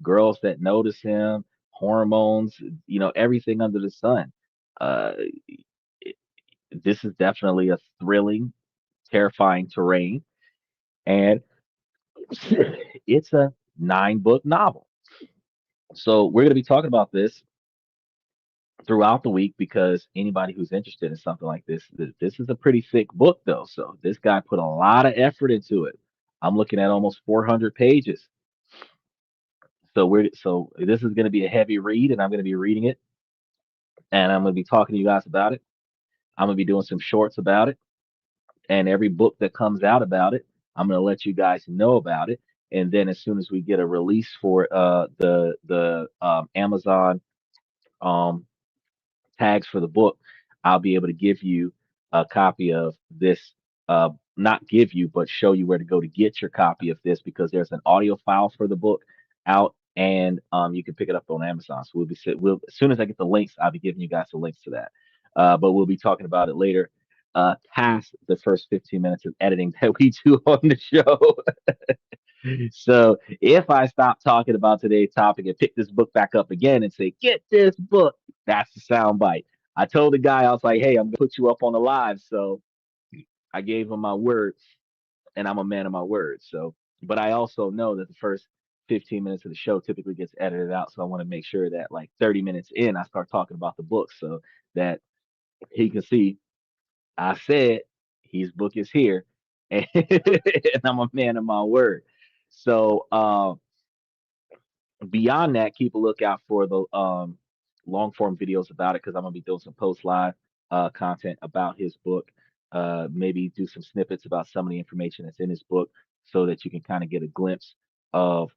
girls that notice him, hormones, everything under the sun. Uh, it- this is definitely a thrilling, terrifying terrain, and it's a 9-book novel. So we're going to be talking about this throughout the week because anybody who's interested in something like this, this is a pretty thick book though. So this guy put a lot of effort into it. I'm looking at almost 400 pages. So this is going to be a heavy read, and I'm going to be reading it, and I'm going to be talking to you guys about it. I'm going to be doing some shorts about it, and every book that comes out about it, I'm going to let you guys know about it. And then as soon as we get a release for the Amazon um, tags for the book, I'll be able to give you a copy of this. Not give you, but show you where to go to get your copy of this because there's an audio file for the book out, and you can pick it up on Amazon. So we'll as soon as I get the links, I'll be giving you guys the links to that. But we'll be talking about it later. Past the first 15 minutes of editing that we do on the show. So if I stop talking about today's topic and pick this book back up again and say, get this book, that's the sound bite. I told the guy, I was like, hey, I'm going to put you up on the live. So I gave him my word, and I'm a man of my word. So, but I also know that the first 15 minutes of the show typically gets edited out. So I want to make sure that like 30 minutes in, I start talking about the book so that he can see I said his book is here, and, and I'm a man of my word. So, beyond that, keep a lookout for the long form videos about it because I'm gonna be doing some post live content about his book. Maybe do some snippets about some of the information that's in his book so that you can kind of get a glimpse of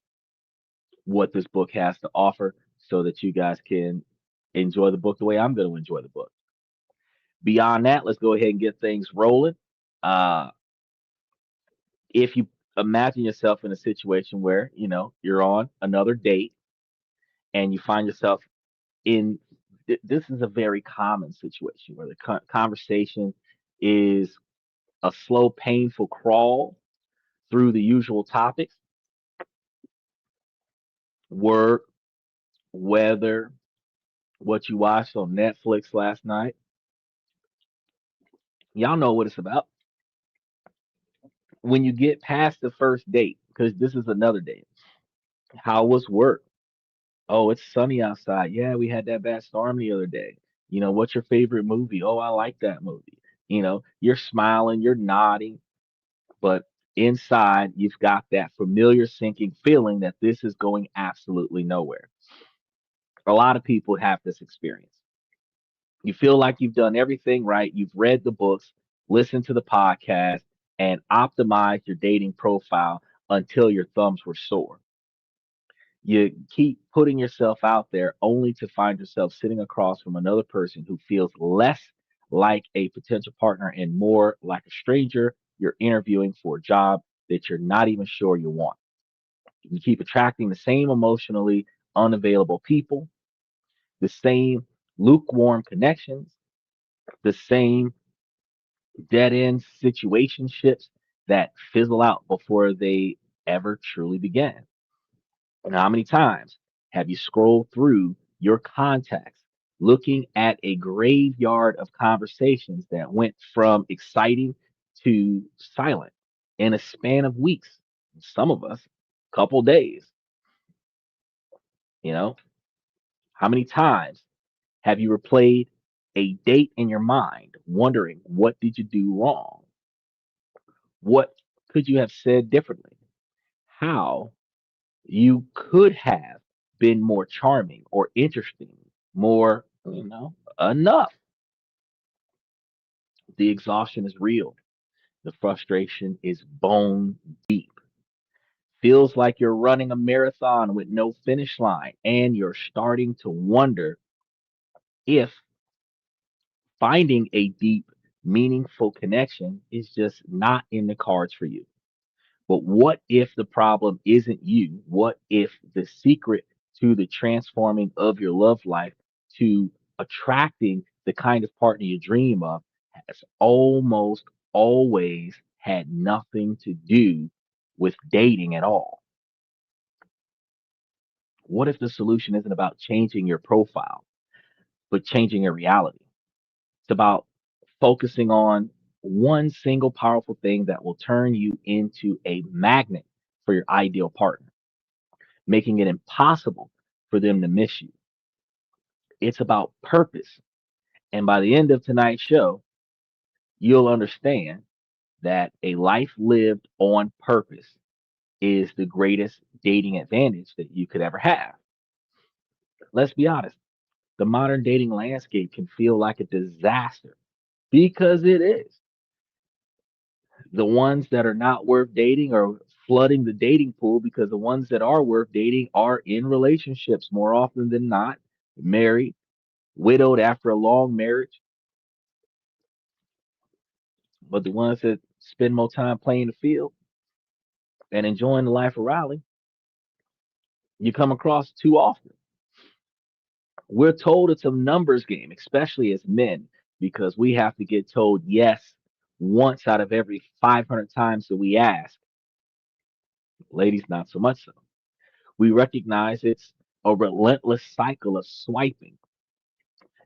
what this book has to offer so that you guys can enjoy the book the way I'm going to enjoy the book. Beyond that, let's go ahead and get things rolling. Uh, if you imagine yourself in a situation where, you're on another date and you find yourself in this is a very common situation where the conversation is a slow, painful crawl through the usual topics: work, weather, what you watched on Netflix last night. Y'all know what it's about. When you get past the first date, because this is another date, how was work? Oh, it's sunny outside. Yeah, we had that bad storm the other day. What's your favorite movie? Oh, I like that movie. You're smiling, you're nodding, but inside you've got that familiar sinking feeling that this is going absolutely nowhere. A lot of people have this experience. You feel like you've done everything right. You've read the books, listened to the podcast, and optimized your dating profile until your thumbs were sore. You keep putting yourself out there only to find yourself sitting across from another person who feels less like a potential partner and more like a stranger you're interviewing for a job that you're not even sure you want. You keep attracting the same emotionally unavailable people, the same lukewarm connections, the same dead end situationships that fizzle out before they ever truly began. And how many times have you scrolled through your contacts looking at a graveyard of conversations that went from exciting to silent in a span of weeks? Some of us, couple days. You know, how many times have you replayed a date in your mind, wondering what did you do wrong? What could you have said differently? How you could have been more charming or interesting, more, enough. The exhaustion is real. The frustration is bone deep. Feels like you're running a marathon with no finish line, and you're starting to wonder if finding a deep, meaningful connection is just not in the cards for you. But what if the problem isn't you? What if the secret to the transforming of your love life to attracting the kind of partner you dream of has almost always had nothing to do with dating at all? What if the solution isn't about changing your profile, but changing your reality? It's about focusing on one single powerful thing that will turn you into a magnet for your ideal partner, making it impossible for them to miss you. It's about purpose. And by the end of tonight's show, you'll understand that a life lived on purpose is the greatest dating advantage that you could ever have. Let's be honest, the modern dating landscape can feel like a disaster because it is. The ones that are not worth dating are flooding the dating pool because the ones that are worth dating are in relationships more often than not, married, widowed after a long marriage. But the ones that spend more time playing the field and enjoying the life of Raleigh, you come across too often. We're told it's a numbers game, especially as men, because we have to get told yes once out of every 500 times that we ask. Ladies, not so much so. We recognize it's a relentless cycle of swiping.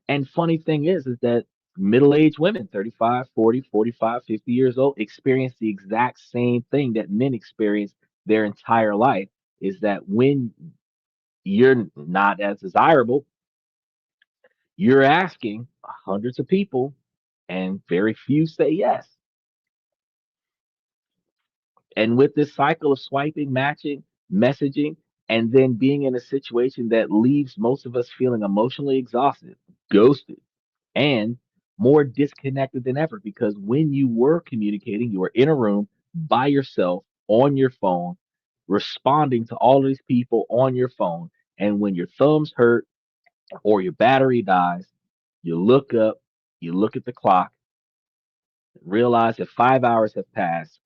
And funny thing is that middle-aged women, 35, 40, 45, 50 years old, experience the exact same thing that men experience their entire life is that when you're not as desirable, you're asking hundreds of people and very few say yes. And with this cycle of swiping, matching, messaging, and then being in a situation that leaves most of us feeling emotionally exhausted, ghosted, and more disconnected than ever because when you were communicating, you were in a room by yourself on your phone, responding to all of these people on your phone. And when your thumbs hurt or your battery dies, you look up, you look at the clock, realize that 5 hours have passed,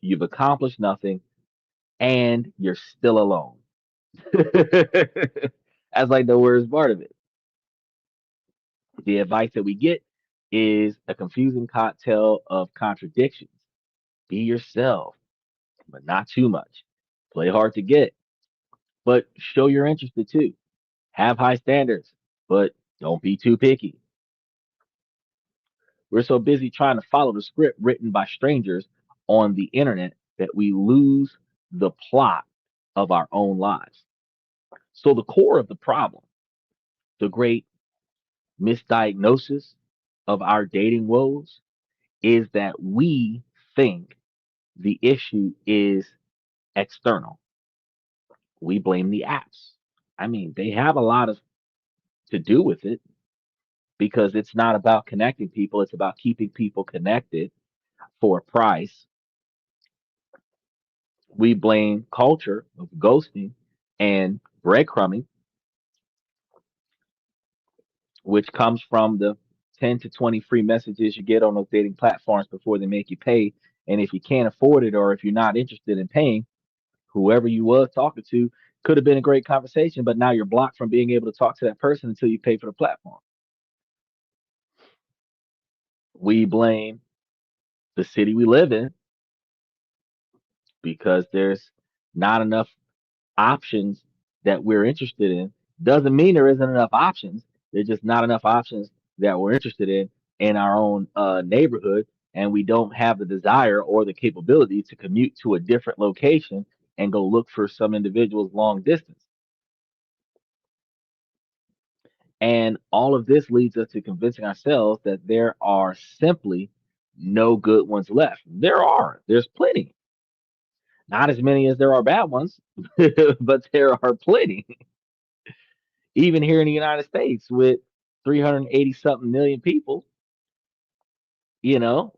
you've accomplished nothing, and you're still alone. That's like the worst part of it. The advice that we get is a confusing cocktail of contradictions. Be yourself, but not too much. Play hard to get, but show you're interested too. Have high standards, but don't be too picky. We're so busy trying to follow the script written by strangers on the internet that we lose the plot of our own lives. So, the core of the problem, the great misdiagnosis of our dating woes, is that we think the issue is external. We blame the apps. I mean, they have a lot of to do with it because it's not about connecting people, it's about keeping people connected for a price. We blame culture of ghosting and breadcrumbing, which comes from the 10 to 20 free messages you get on those dating platforms before they make you pay. And if you can't afford it or if you're not interested in paying, whoever you was talking to could have been a great conversation, but now you're blocked from being able to talk to that person until you pay for the platform. We blame the city we live in because there's not enough options that we're interested in. Doesn't mean there isn't enough options. There's just not enough options that we're interested in our own neighborhood, and we don't have the desire or the capability to commute to a different location and go look for some individuals long distance. And all of this leads us to convincing ourselves that there are simply no good ones left. There are. There's plenty. Not as many as there are bad ones, but there are plenty. Even here in the United States with 380 something million people, you know,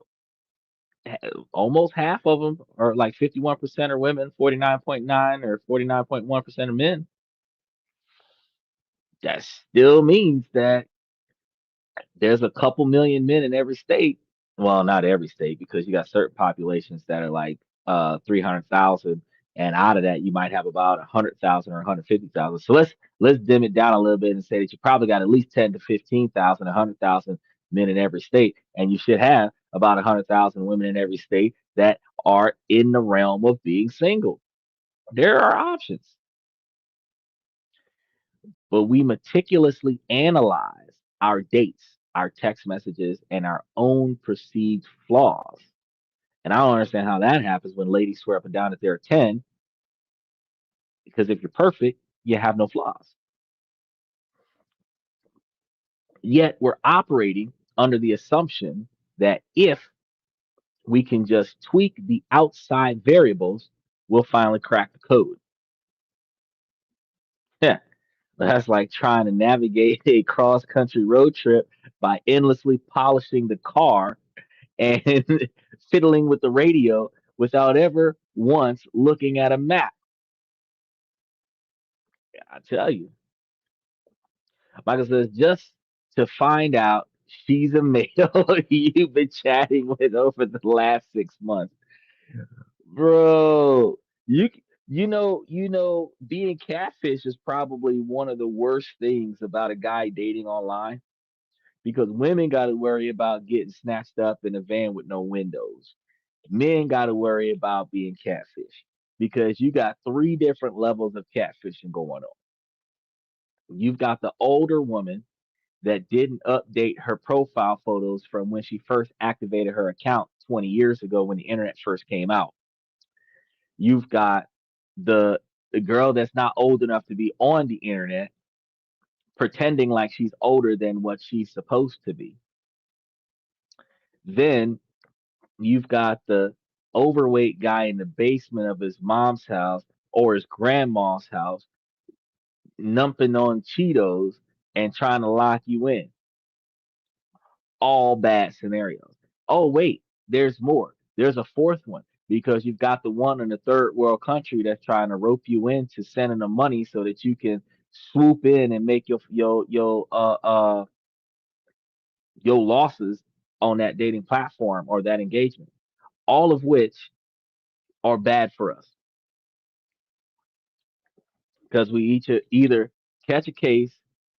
almost half of them are like 51% are women, 49.9 or 49.1% are men. That still means that there's a couple million men in every state. Well, not every state because you got certain populations that are like 300,000, and out of that you might have about 100,000 or 150,000. So let's dim it down a little bit and say that you probably got at least 10 to 15,000, 100,000 men in every state, and you should have about 100,000 women in every state that are in the realm of being single. There are options. but we meticulously analyze our dates, our text messages, and our own perceived flaws. And I don't understand how that happens when ladies swear up and down that they're a 10, because if you're perfect, you have no flaws. Yet we're operating under the assumption that if we can just tweak the outside variables, we'll finally crack the code. Yeah, that's like trying to navigate a cross country road trip by endlessly polishing the car and fiddling with the radio without ever once looking at a map. I tell you, Michael says, just to find out she's a male you've been chatting with over the last 6 months. Bro, being catfish is probably one of the worst things about a guy dating online because women got to worry about getting snatched up in a van with no windows. Men got to worry about being catfish because you got three different levels of catfishing going on. You've got the older woman that didn't update her profile photos from when she first activated her account 20 years ago when the internet first came out. You've got the the girl that's not old enough to be on the internet pretending like she's older than what she's supposed to be. Then you've got the overweight guy in the basement of his mom's house or his grandma's house numping on Cheetos and trying to lock you in. All bad scenarios. Oh, wait, there's more. There's a fourth one because you've got the one in the third world country that's trying to rope you into sending them money so that you can swoop in and make your losses on that dating platform or that engagement. All of which are bad for us because we each either catch a case,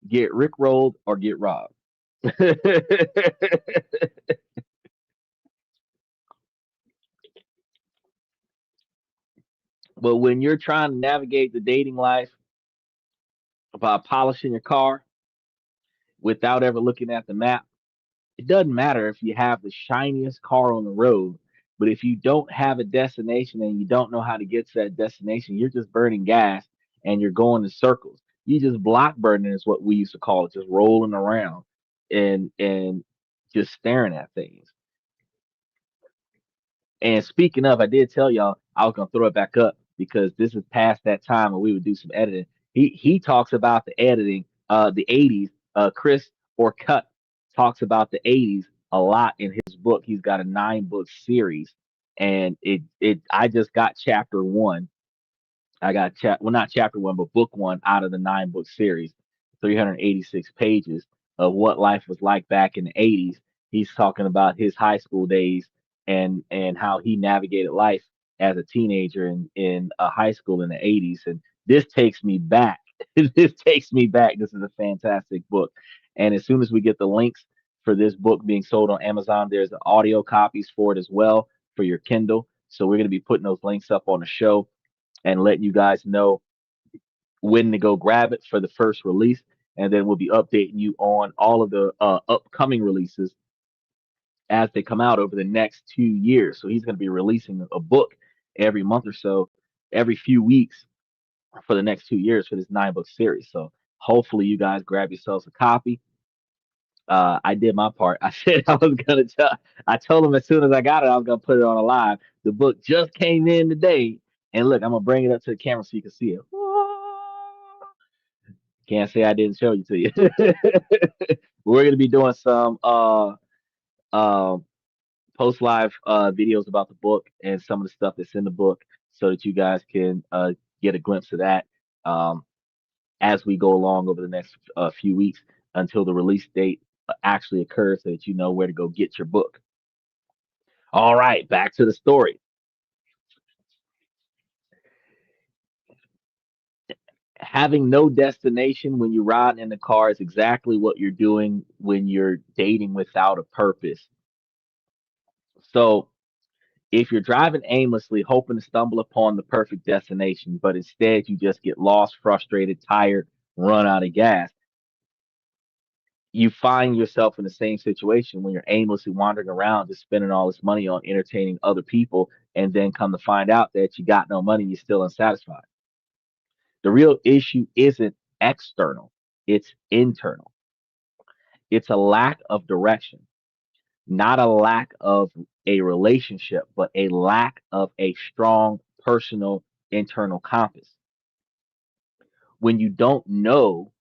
get rickrolled, or get robbed. But when you're trying to navigate the dating life by polishing your car without ever looking at the map, it doesn't matter if you have the shiniest car on the road, but if you don't have a destination and you don't know how to get to that destination, you're just burning gas and you're going in circles. You just block burning is what we used to call it, just rolling around and just staring at things. And speaking of, I did tell y'all I was gonna throw it back up because this is past that time when we would do some editing. He talks about the editing, the '80s. Chris Orcutt talks about the '80s a lot in his book. He's got a 9 book series, and it I just got chapter one. I got not chapter one, but book one out of the 9 book series, 386 pages of what life was like back in the 80s. He's talking about his high school days and how he navigated life as a teenager in high school in the 80s. And this takes me back. This takes me back. This is a fantastic book. And as soon as we get the links for this book being sold on Amazon, there's the audio copies for it as well for your Kindle. So we're going to be putting those links up on the show and letting you guys know when to go grab it for the first release. And then we'll be updating you on all of the upcoming releases as they come out over the next 2 years. So he's going to be releasing a book every month or so, every few weeks for the next 2 years for this 9 book series. So hopefully you guys grab yourselves a copy. I did my part. I said I was gonna tell. I told him as soon as I got it, I was gonna put it on a live. The book just came in today, and look, I'm gonna bring it up to the camera so you can see it. Can't say I didn't show you to you. We're gonna be doing some uh, post live videos about the book and some of the stuff that's in the book, so that you guys can get a glimpse of that as we go along over the next few weeks until the release date actually occurs, so that you know where to go get your book. All right, back to the story. Having no destination when you're riding in the car is exactly what you're doing when you're dating without a purpose. So, if you're driving aimlessly, hoping to stumble upon the perfect destination, but instead you just get lost, frustrated, tired, run out of gas. You find yourself in the same situation when you're aimlessly wandering around, just spending all this money on entertaining other people, and then come to find out that you got no money, you're still unsatisfied. The real issue isn't external, it's internal. It's a lack of direction, not a lack of a relationship, but a lack of a strong personal internal compass. When you don't know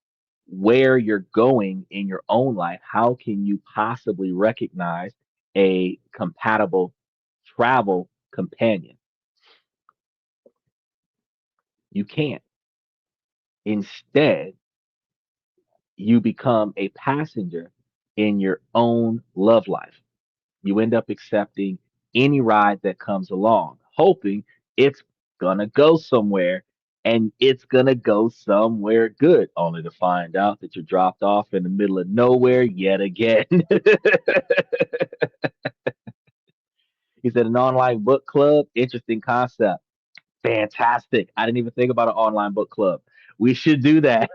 where you're going in your own life, how can you possibly recognize a compatible travel companion? You can't. Instead, you become a passenger in your own love life. You end up accepting any ride that comes along, hoping it's gonna go somewhere and it's gonna go somewhere good, only to find out that you're dropped off in the middle of nowhere yet again. He said an online book club, interesting concept. Fantastic. I didn't even think about an online book club. We should do that.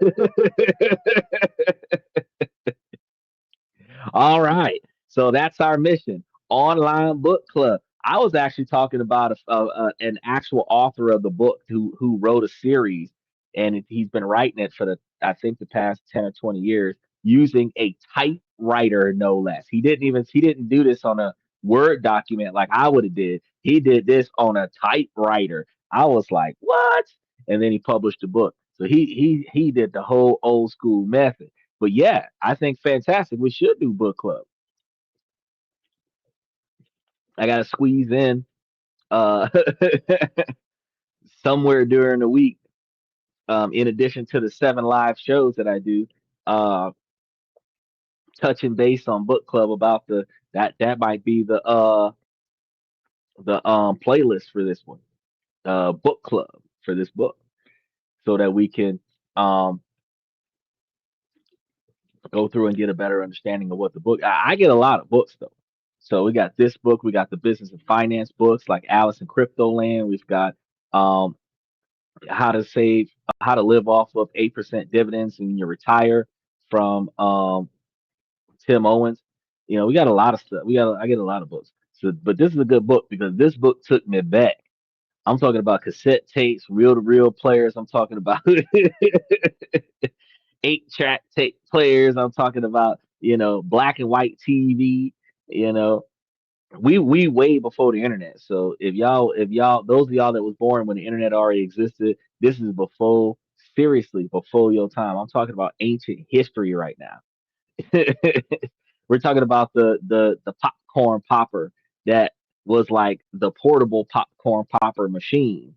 All right. So that's our mission. Online book club. I was actually talking about an actual author of the book who wrote a series, and he's been writing it for the I think the past 10 or 20 years using a typewriter, no less. He didn't do this on a Word document like I would have did. He did this on a typewriter. I was like, what? And then he published a book. So he did the whole old school method. But yeah, I think fantastic. We should do book club. I gotta squeeze in uh somewhere during the week, in addition to the 7 live shows that I do, uh touching base on book club about that might be the playlist for this one. Book club for this book. So that we can um go through and get a better understanding of what the book. I get a lot of books though. So we got this book, we got the business and finance books like Alice in Crypto Land. We've got um, how to live off of 8% dividends when you retire from Tim Owens. You know, we got a lot of stuff. I get a lot of books. So, but this is a good book because this book took me back. I'm talking about cassette tapes, reel to reel players. I'm talking about 8-track tape players. I'm talking about, black and white TV. You know, we way before the internet. So if y'all those of y'all that was born when the internet already existed, this is before seriously before your time. I'm talking about ancient history right now. We're talking about the popcorn popper that was like the portable popcorn popper machine.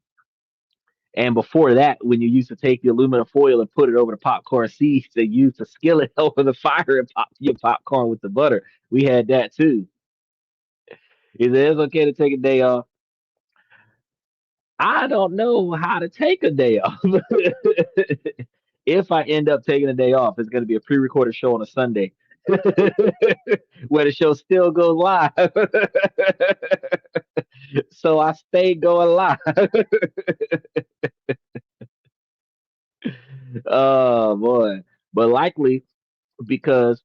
And before that, when you used to take the aluminum foil and put it over the popcorn seeds, they used to skillet over the fire and pop your popcorn with the butter. We had that too. Is it okay to take a day off? I don't know how to take a day off. If I end up taking a day off, it's going to be a pre-recorded show on a Sunday where the show still goes live. So I stay going live. Oh boy. But likely because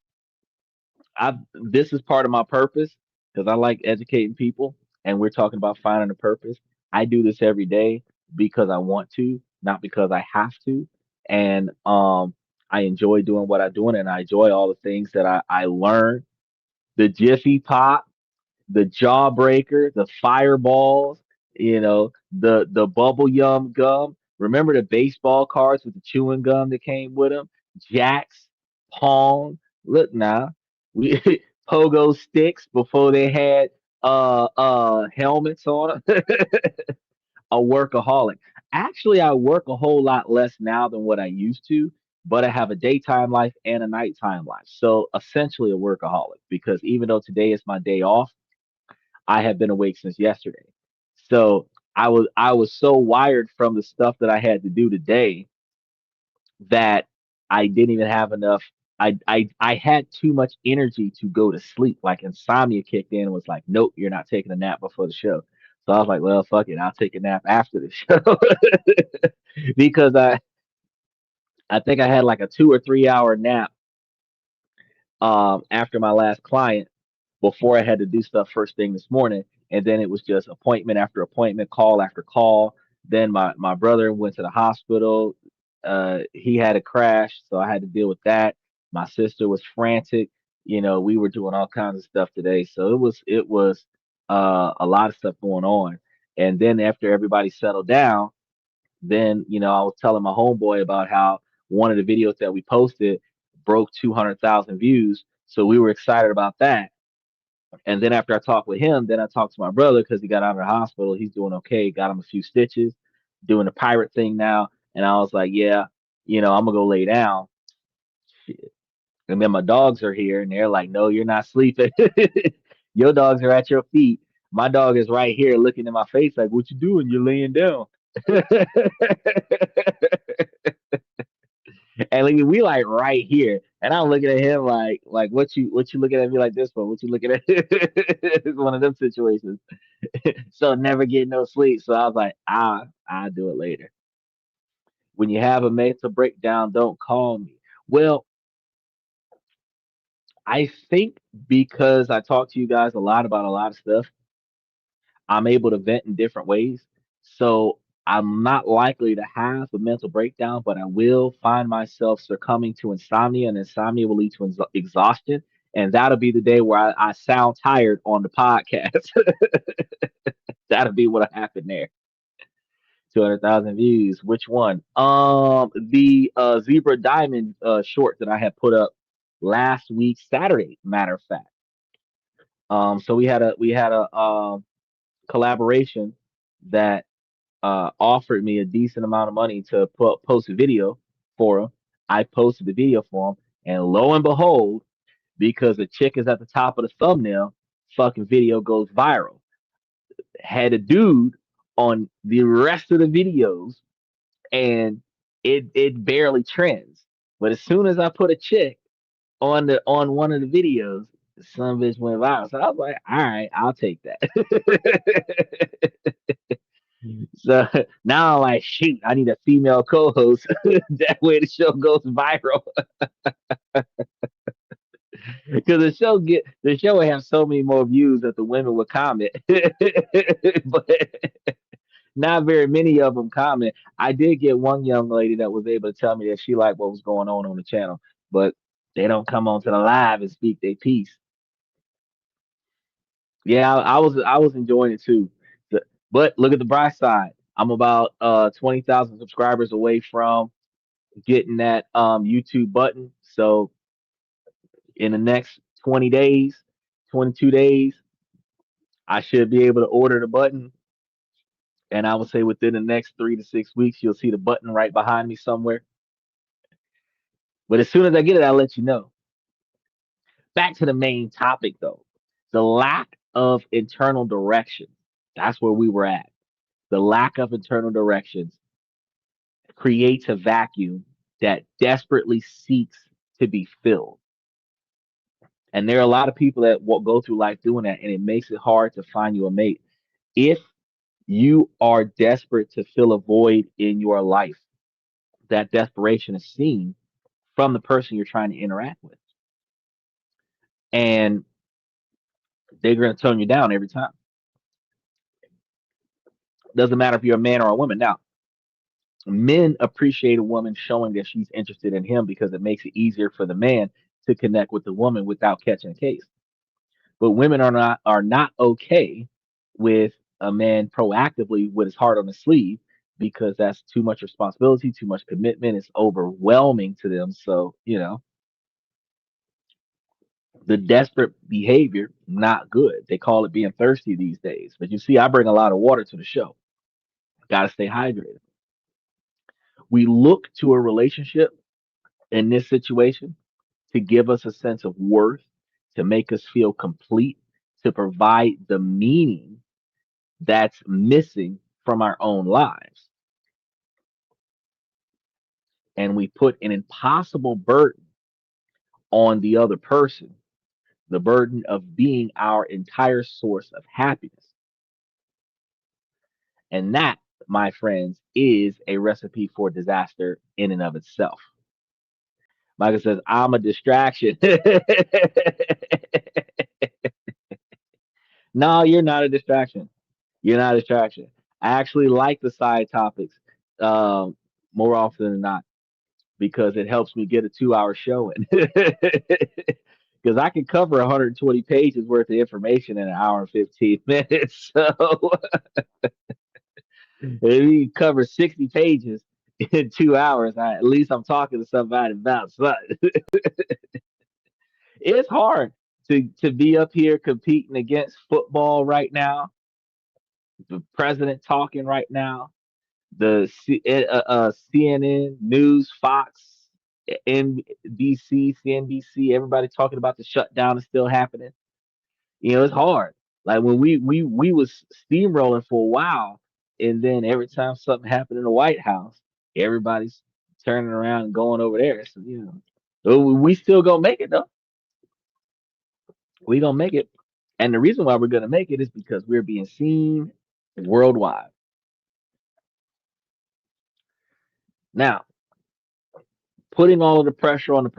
I this is part of my purpose because I like educating people and we're talking about finding a purpose. I do this every day because I want to, not because I have to. And I enjoy doing what I'm doing and I enjoy all the things that I learn. The Jiffy Pop, the Jawbreaker, the Fireballs, the Bubble Yum gum. Remember the baseball cards with the chewing gum that came with them? Jacks, Pong. Look now, we pogo sticks before they had helmets on them. A workaholic. Actually, I work a whole lot less now than what I used to, but I have a daytime life and a nighttime life. So essentially a workaholic because even though today is my day off, I have been awake since yesterday. So I was so wired from the stuff that I had to do today that I didn't even have enough. I had too much energy to go to sleep. Like insomnia kicked in and was like, nope, you're not taking a nap before the show. So I was like, well, fuck it, I'll take a nap after the show because I think I had like a 2 or 3 hour nap after my last client before I had to do stuff first thing this morning. And then it was just appointment after appointment, call after call. Then my brother went to the hospital. He had a crash, so I had to deal with that. My sister was frantic. We were doing all kinds of stuff today. So it was a lot of stuff going on. And then after everybody settled down, then I was telling my homeboy about how one of the videos that we posted broke 200,000 views. So we were excited about that. And then after I talked with him, then I talked to my brother because he got out of the hospital. He's doing okay. Got him a few stitches, doing the pirate thing now. And I was like, yeah, I'm gonna go lay down. Shit. And then my dogs are here, and they're like, no, you're not sleeping. Your dogs are at your feet. My dog is right here, looking in my face like, what you doing? You're laying down. And like, we like right here, and I'm looking at him like what you looking at me like this for? What you looking at? It's one of them situations. So never get no sleep. So I was like, I'll do it later. When you have a mental breakdown, don't call me. Well, I think because I talk to you guys a lot about a lot of stuff, I'm able to vent in different ways. So I'm not likely to have a mental breakdown, but I will find myself succumbing to insomnia, and insomnia will lead to exhaustion. And that'll be the day where I sound tired on the podcast. That'll be what happened there. 200,000 views. Which one? The zebra diamond short that I had put up last week, Saturday. Matter of fact. So we had a collaboration that offered me a decent amount of money to post a video for him. I posted the video for him, and lo and behold, because the chick is at the top of the thumbnail, fucking video goes viral. Had a dude on the rest of the videos, and it barely trends. But as soon as I put a chick on one of the videos, some bitch went viral. So I was like, all right, I'll take that. So now I'm like, shoot, I need a female co-host. That way the show goes viral. Because the show would have so many more views that the women would comment. But not very many of them comment. I did get one young lady that was able to tell me that she liked what was going on the channel, but they don't come onto the live and speak their piece. Yeah, I was enjoying it too. But look at the bright side. I'm about 20,000 subscribers away from getting that YouTube button. So in the next 20 days, 22 days, I should be able to order the button. And I would say within the next 3 to 6 weeks, you'll see the button right behind me somewhere. But as soon as I get it, I'll let you know. Back to the main topic though. The lack of internal direction. That's where we were at. The lack of internal directions creates a vacuum that desperately seeks to be filled. And there are a lot of people that will go through life doing that, and it makes it hard to find you a mate. If you are desperate to fill a void in your life, that desperation is seen from the person you're trying to interact with. And they're going to tone you down every time. Doesn't matter if you're a man or a woman. Now, men appreciate a woman showing that she's interested in him because it makes it easier for the man to connect with the woman without catching a case. But women are not okay with a man proactively with his heart on his sleeve because that's too much responsibility, too much commitment. It's overwhelming to them. So, the desperate behavior, not good. They call it being thirsty these days. But you see, I bring a lot of water to the show. Got to stay hydrated. We look to a relationship in this situation to give us a sense of worth, to make us feel complete, to provide the meaning that's missing from our own lives. And we put an impossible burden on the other person, the burden of being our entire source of happiness. And that, my friends, is a recipe for disaster in and of itself. Michael says, I'm a distraction. No, you're not a distraction. You're not a distraction. I actually like the side topics um, more often than not because it helps me get a 2 hour show in. Because I can cover 120 pages worth of information in an hour and 15 minutes. So if you cover 60 pages in 2 hours, at least I'm talking to somebody about something. It's hard to be up here competing against football right now, the president talking right now, CNN News, Fox, NBC, CNBC, everybody talking about the shutdown is still happening. It's hard. Like when we was steamrolling for a while, and then every time something happened in the White House, everybody's turning around and going over there. So we still gonna make it though. We gonna make it, and the reason why we're gonna make it is because we're being seen worldwide. Now, putting all of the pressure on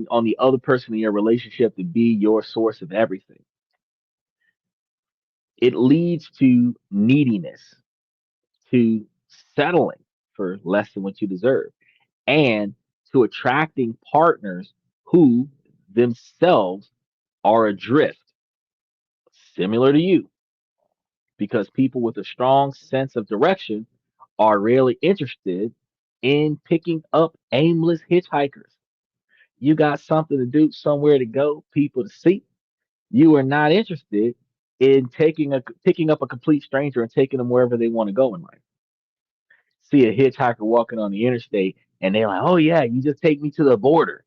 on the other person in your relationship to be your source of everything, it leads to neediness, to settling for less than what you deserve, and to attracting partners who themselves are adrift, similar to you, because people with a strong sense of direction are rarely interested in picking up aimless hitchhikers. You got something to do, somewhere to go, people to see. You are not interested in picking up a complete stranger and taking them wherever they want to go in life. See a hitchhiker walking on the interstate and they're like, "Oh yeah, you just take me to the border."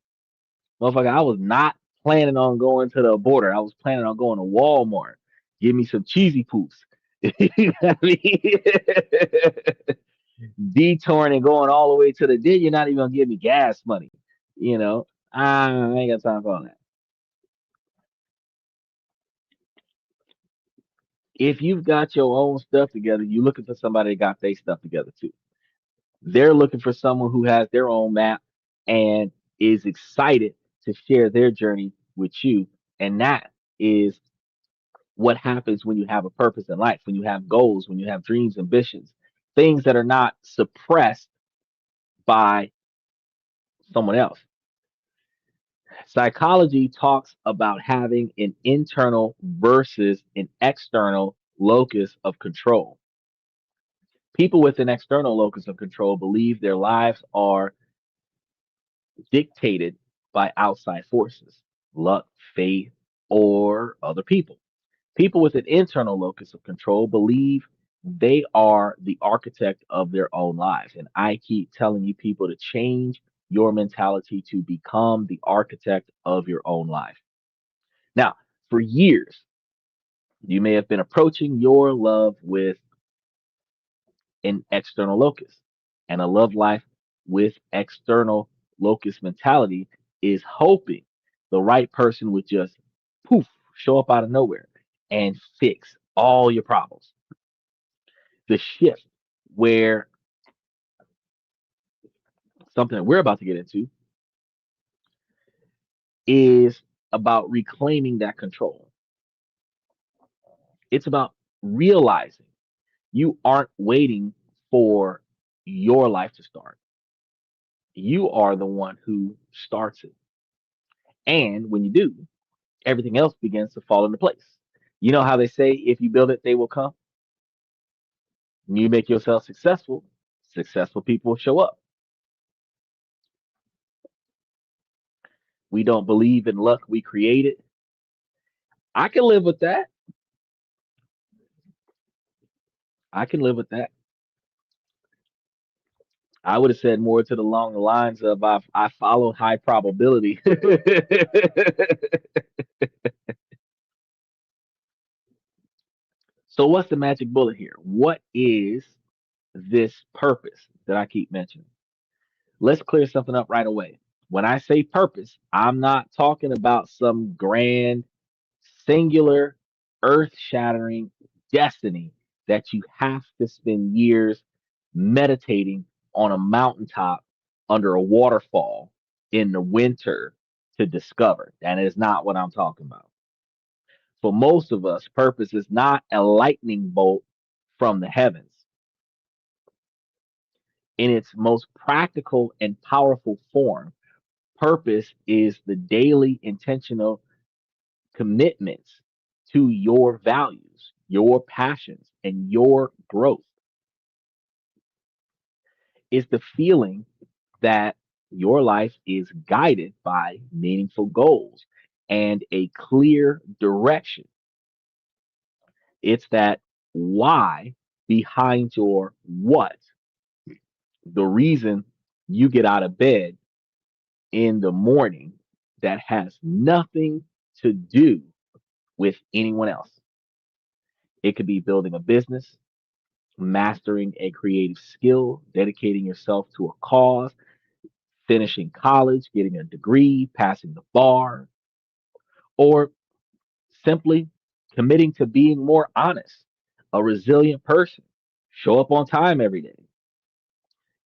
Motherfucker, I was not planning on going to the border. I was planning on going to Walmart. Give me some cheesy poofs. You know what I mean? Detouring and going all the way to the then you're not even gonna give me gas money. I ain't got time for all that. If you've got your own stuff together, you're looking for somebody that got their stuff together too. They're looking for someone who has their own map and is excited to share their journey with you. And that is what happens when you have a purpose in life, when you have goals, when you have dreams, ambitions, things that are not suppressed by someone else. Psychology talks about having an internal versus an external locus of control. People with an external locus of control believe their lives are dictated by outside forces, luck, fate, or other people. People with an internal locus of control believe they are the architect of their own lives. And I keep telling you, people, to change your mentality to become the architect of your own life. Now, for years, you may have been approaching your love with an external locus. And a love life with external locus mentality is hoping the right person would just poof show up out of nowhere and fix all your problems. The shift where something that we're about to get into is about reclaiming that control. It's about realizing you aren't waiting for your life to start. You are the one who starts it. And when you do, everything else begins to fall into place. You know how they say, if you build it, they will come? When you make yourself successful, successful people will show up. We don't believe in luck, we create it. I can live with that. I can live with that. I would have said more to the along the lines of I follow high probability. So what's the magic bullet here? What is this purpose that I keep mentioning? Let's clear something up right away. When I say purpose, I'm not talking about some grand, singular, earth shattering destiny that you have to spend years meditating on a mountaintop under a waterfall in the winter to discover. That is not what I'm talking about. For most of us, purpose is not a lightning bolt from the heavens. In its most practical and powerful form, purpose is the daily intentional commitments to your values, your passions, and your growth. It's the feeling that your life is guided by meaningful goals and a clear direction. It's that why behind your what, the reason you get out of bed in the morning that has nothing to do with anyone else. It could be building a business, mastering a creative skill, dedicating yourself to a cause, finishing college, getting a degree, passing the bar, or simply committing to being more honest, a resilient person, show up on time every day.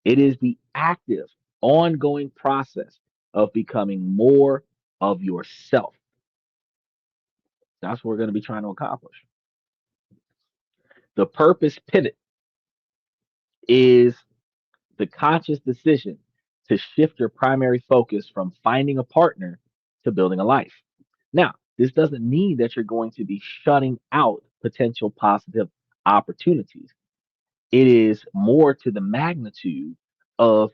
It is the active, ongoing process of becoming more of yourself. That's what we're going to be trying to accomplish. The purpose pivot is the conscious decision to shift your primary focus from finding a partner to building a life. Now, this doesn't mean that you're going to be shutting out potential positive opportunities. It is more to the magnitude of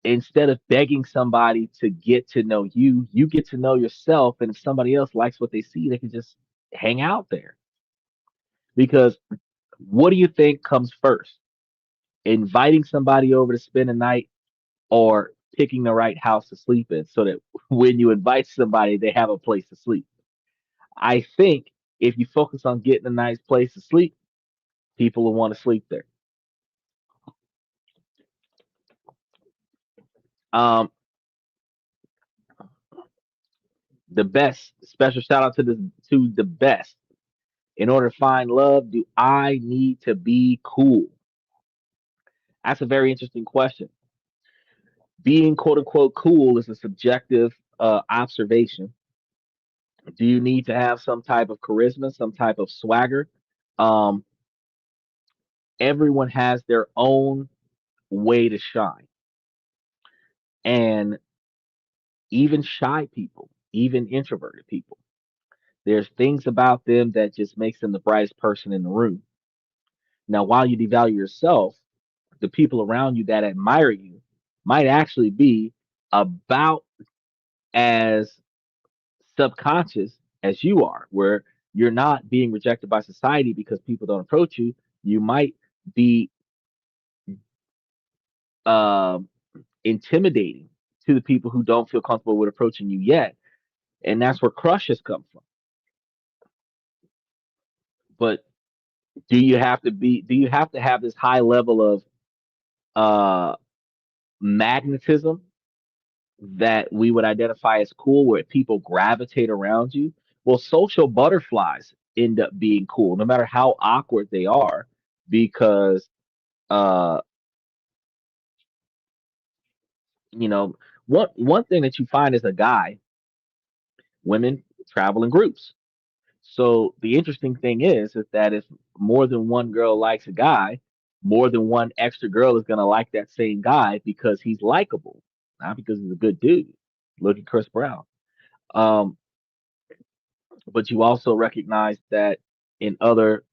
instead of begging somebody to get to know you, you get to know yourself. And if somebody else likes what they see, they can just hang out there. Because what do you think comes first? Inviting somebody over to spend a night or picking the right house to sleep in so that when you invite somebody, they have a place to sleep. I think if you focus on getting a nice place to sleep, people will want to sleep there. Um, the best special shout out to the best. In order to find love, do I need to be cool? That's a very interesting question. Being quote unquote cool is a subjective observation. Do you need to have some type of charisma, some type of swagger? Um, Everyone has their own way to shine. And even shy people, even introverted people, there's things about them that just makes them the brightest person in the room. Now, while you devalue yourself, the people around you that admire you might actually be about as subconscious as you are, where you're not being rejected by society because people don't approach you. You might be um intimidating to the people who don't feel comfortable with approaching you yet. And that's where crushes come from. But do you have to have this high level of uh magnetism that we would identify as cool where people gravitate around you? Well, social butterflies end up being cool no matter how awkward they are because uh you know one thing that you find as a guy, women travel in groups. So the interesting thing is that if more than one girl likes a guy, more than one extra girl is gonna like that same guy because he's likable, not because he's a good dude. Look at Chris Brown. Um, but you also recognize that in other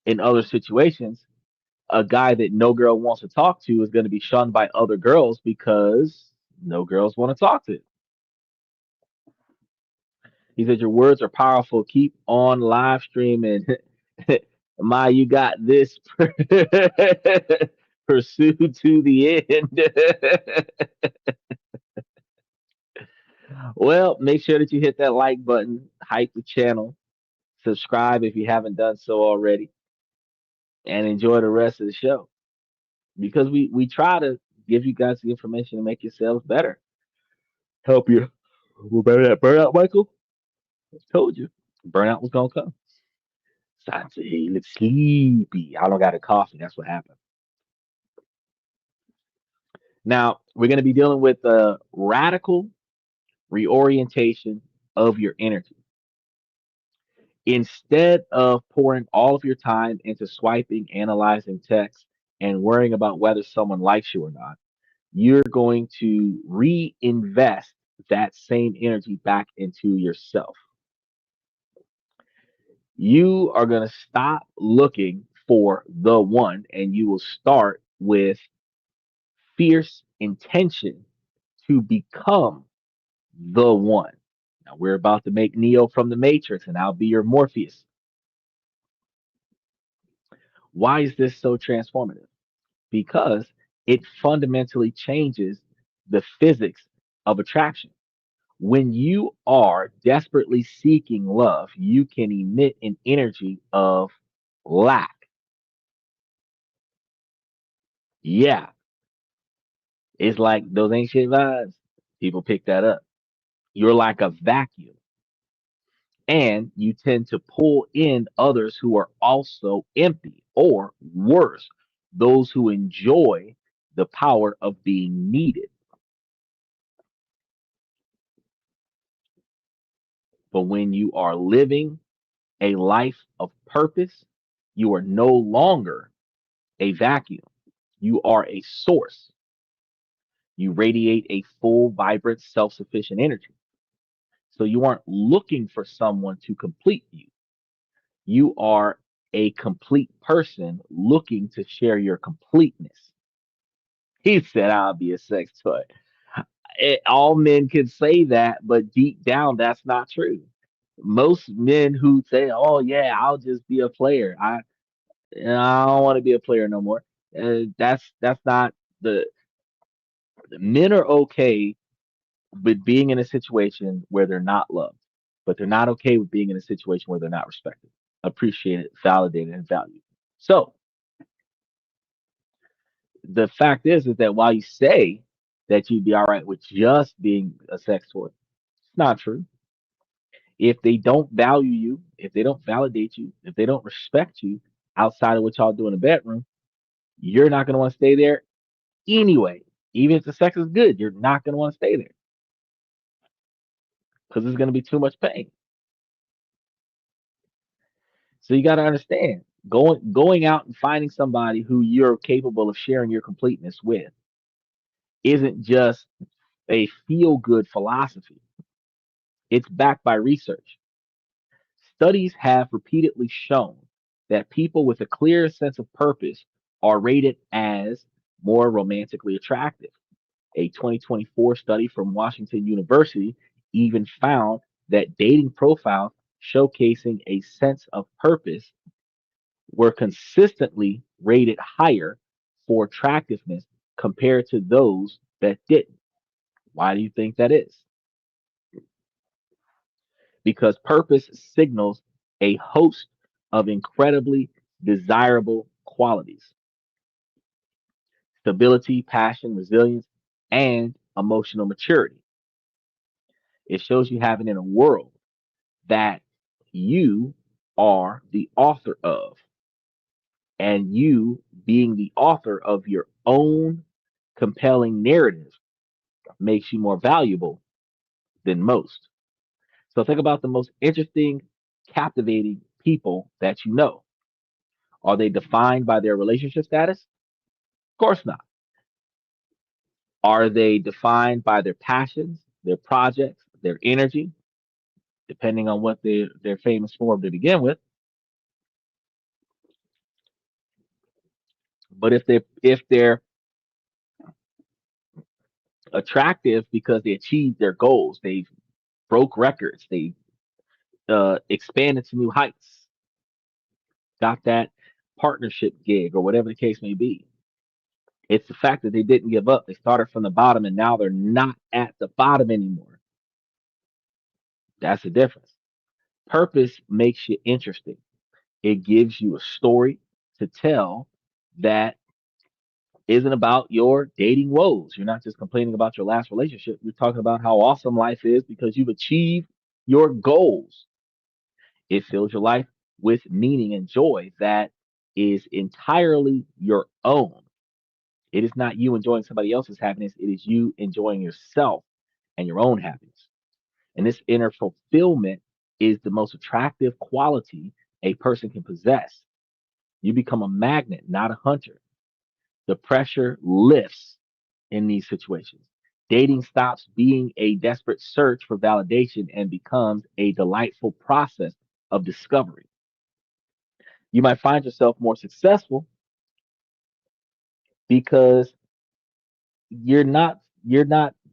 in other situations, a guy that no girl wants to talk to is going to be shunned by other girls because no girls want to talk to him. He said, "Your words are powerful. Keep on live streaming." My, you got this. Pursue to the end. Well, make sure that you hit that like button, hype the channel, subscribe if you haven't done so already, and enjoy the rest of the show. Because we try to give you guys the information to make yourselves better, help you. Remember that burnout, Michael? I told you, burnout was gonna come. Sansa, he looks sleepy. I don't got a coffee. That's what happened. Now, we're going to be dealing with the radical reorientation of your energy. Instead of pouring all of your time into swiping, analyzing text, and worrying about whether someone likes you or not, you're going to reinvest that same energy back into yourself. You are going to stop looking for the one and you will start with fierce intention to become the one. Now we're about to make Neo from the Matrix and I'll be your Morpheus. Why is this so transformative? Because it fundamentally changes the physics of attraction. When you are desperately seeking love, you can emit an energy of lack. Yeah, it's like those ancient vibes. People pick that up. You're like a vacuum, and you tend to pull in others who are also empty, or worse, those who enjoy the power of being needed. But when you are living a life of purpose, you are no longer a vacuum. You are a source. You radiate a full, vibrant, self sufficient energy. So you aren't looking for someone to complete you. You are a complete person looking to share your completeness. He said, I'll be a sex toy. All men can say that, but deep down, that's not true. Most men who say, "Oh yeah, I'll just be a player. I don't want to be a player no more." That's not the men are okay with being in a situation where they're not loved, but they're not okay with being in a situation where they're not respected, appreciated, validated, and valued. So the fact is that while you say that you'd be all right with just being a sex toy, it's not true. If they don't value you, if they don't validate you, if they don't respect you outside of what y'all do in the bedroom, you're not going to want to stay there anyway. Even if the sex is good, you're not going to want to stay there because it's going to be too much pain. So you got to understand, going out and finding somebody who you're capable of sharing your completeness with isn't just a feel good philosophy. It's backed by research. Studies have repeatedly shown that people with a clear sense of purpose are rated as more romantically attractive. A 2024 study from Washington University even found that dating profiles showcasing a sense of purpose were consistently rated higher for attractiveness compared to those that didn't. Why do you think that is? Because purpose signals a host of incredibly desirable qualities: stability, passion, resilience, and emotional maturity. It shows you having in a world that you are the author of, and you being the author of your own compelling narrative makes you more valuable than most. So think about the most interesting, captivating people that you know. Are they defined by their relationship status? Of course not. Are they defined by their passions, their projects, their energy, depending on what they're famous for to begin with? But if they're attractive because they achieved their goals, they broke records, they expanded to new heights, got that partnership gig or whatever the case may be. It's the fact that they didn't give up. They started from the bottom and now they're not at the bottom anymore. That's the difference. Purpose makes you interesting. It gives you a story to tell that isn't about your dating woes. You're not just complaining about your last relationship. You're talking about how awesome life is because you've achieved your goals. It fills your life with meaning and joy that is entirely your own. It is not you enjoying somebody else's happiness, it is you enjoying yourself and your own happiness. And this inner fulfillment is the most attractive quality a person can possess. You become a magnet, not a hunter. The pressure lifts in these situations. Dating stops being a desperate search for validation and becomes a delightful process of discovery. You might find yourself more successful because you're not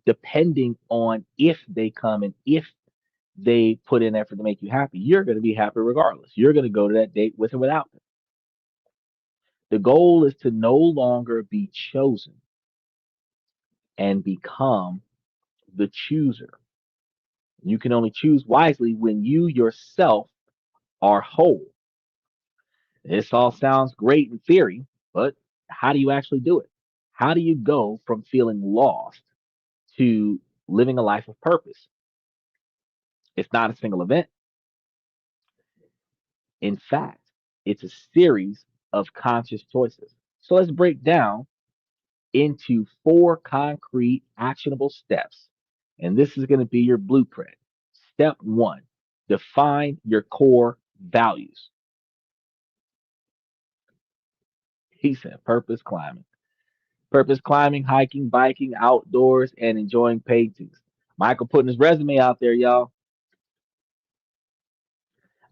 depending on if they come and if they put in effort to make you happy. You're going to be happy regardless. You're going to go to that date with or without them. The goal is to no longer be chosen and become the chooser. You can only choose wisely when you yourself are whole. This all sounds great in theory, but how do you actually do it? How do you go from feeling lost to living a life of purpose? It's not a single event. In fact, it's a series of conscious choices. So let's break down into four concrete, actionable steps. And this is going to be your blueprint. Step one, define your core values. He said purpose climbing. Purpose climbing, hiking, biking, outdoors, and enjoying paintings. Michael putting his resume out there, y'all.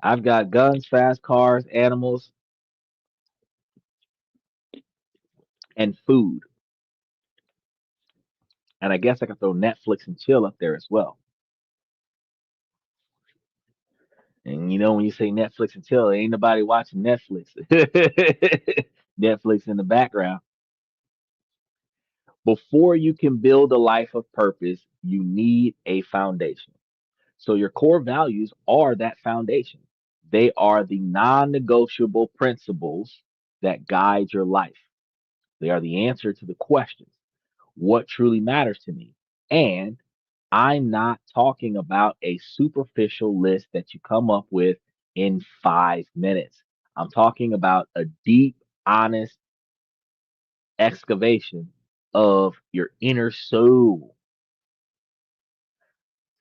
I've got guns, fast cars, animals, and food. And I guess I could throw Netflix and chill up there as well. And when you say Netflix and chill, ain't nobody watching Netflix. Netflix in the background. Before you can build a life of purpose, you need a foundation. So your core values are that foundation. They are the non-negotiable principles that guide your life. They are the answer to the questions. What truly matters to me? And I'm not talking about a superficial list that you come up with in 5 minutes. I'm talking about a deep, honest excavation of your inner soul.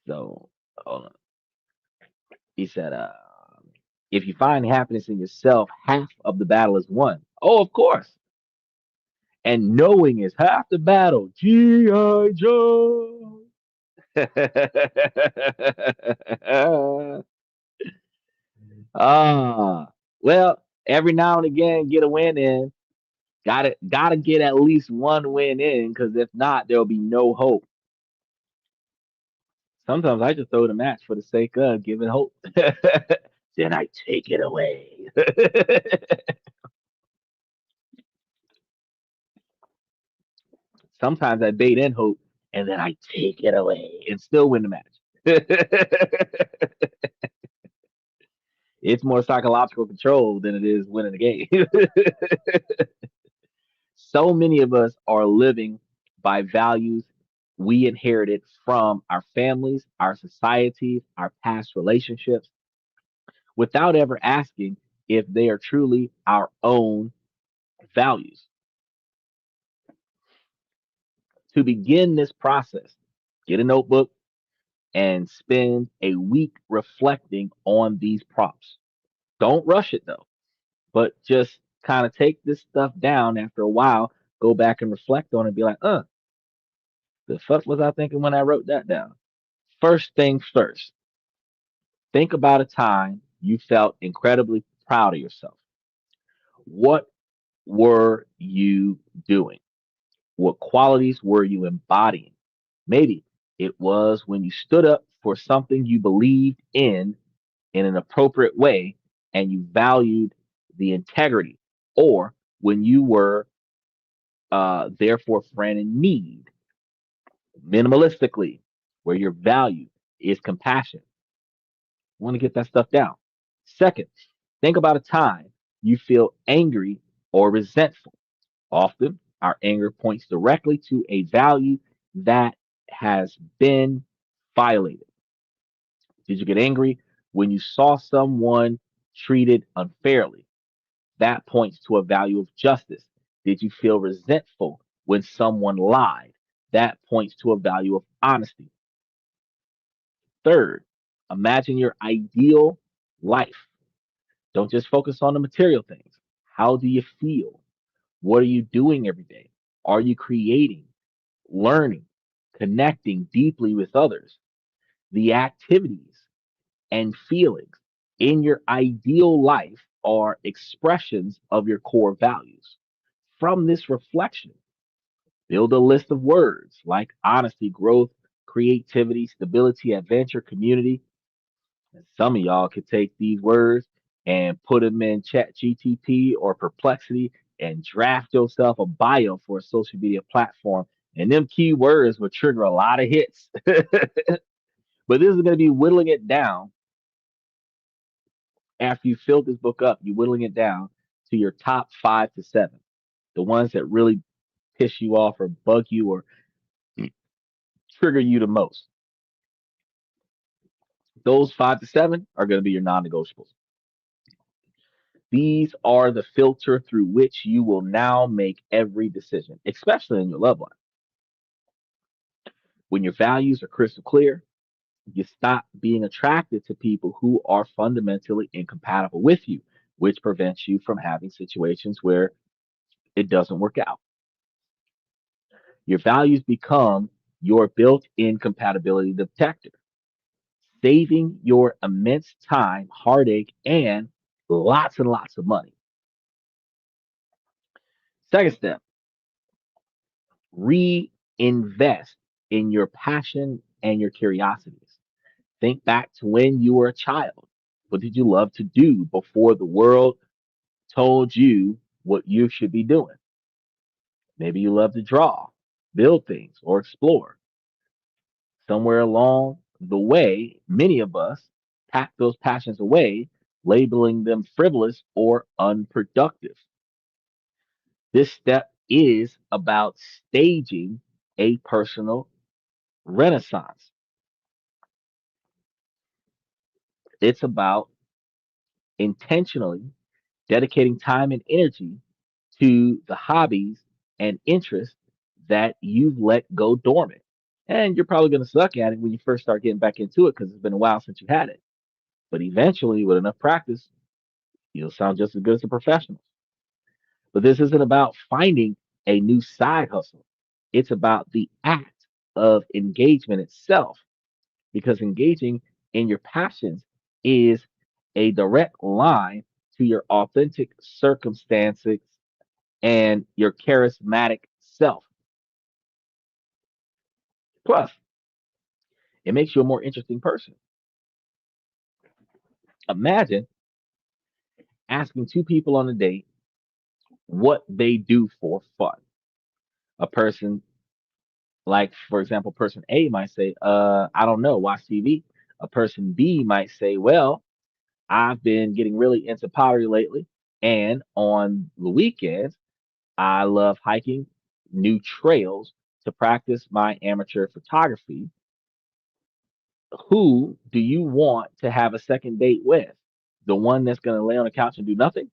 So, hold on. He said, if you find happiness in yourself, half of the battle is won. Oh, of course. And knowing is half the battle. G.I. Joe. Ah, well, every now and again, get a win in. Gotta get at least one win in, because if not, there'll be no hope. Sometimes I just throw the match for the sake of giving hope. Then I take it away. Sometimes I bait in hope and then I take it away and still win the match. It's more psychological control than it is winning the game. So many of us are living by values we inherited from our families, our societies, our past relationships, without ever asking if they are truly our own values. To begin this process, get a notebook and spend a week reflecting on these prompts. Don't rush it though, but just kind of take this stuff down after a while, go back and reflect on it and be like, the fuck was I thinking when I wrote that down? First things first, think about a time you felt incredibly proud of yourself. What were you doing? What qualities were you embodying? Maybe it was when you stood up for something you believed in an appropriate way and you valued the integrity, or when you were there for a friend in need, minimalistically, where your value is compassion. Want to get that stuff down. Second, think about a time you feel angry or resentful. Often, our anger points directly to a value that has been violated. Did you get angry when you saw someone treated unfairly? That points to a value of justice. Did you feel resentful when someone lied. That points to a value of honesty. Third, imagine your ideal life. Don't just focus on the material things. How do you feel? What are you doing every day? Are you creating, learning, connecting deeply with others? The activities and feelings in your ideal life are expressions of your core values. From this reflection, build a list of words like honesty, growth, creativity, stability, adventure, community. And some of y'all could take these words and put them in Chat GTP or Perplexity and draft yourself a bio for a social media platform. And them keywords will trigger a lot of hits. But this is going to be whittling it down after you fill this book up, you whittling it down to your top 5 to 7, the ones that really piss you off or bug you or trigger you the most. Those 5 to 7 are going to be your non-negotiables. These are the filter through which you will now make every decision, especially in your love life. When your values are crystal clear, you stop being attracted to people who are fundamentally incompatible with you, which prevents you from having situations where it doesn't work out. Your values become your built in compatibility detector, saving your immense time, heartache, and lots of money. Second step, reinvest in your passion and your curiosities. Think back to when you were a child. What did you love to do before the world told you what you should be doing? Maybe you love to draw, build things, or explore. Somewhere along the way, many of us pack those passions away, labeling them frivolous or unproductive. This step is about staging a personal renaissance. It's about intentionally dedicating time and energy to the hobbies and interests that you've let go dormant. And you're probably going to suck at it when you first start getting back into it because it's been a while since you had it. But eventually, with enough practice, you'll sound just as good as a professional. But this isn't about finding a new side hustle. It's about the act of engagement itself, because engaging in your passions is a direct line to your authentic circumstances and your charismatic self. Plus, it makes you a more interesting person. Imagine asking 2 people on a date what they do for fun. A person Like, for example, person A might say, I don't know, watch TV. A person B might say, well, I've been getting really into pottery lately. And on the weekends, I love hiking new trails to practice my amateur photography. Who do you want to have a second date with? The one that's going to lay on the couch and do nothing,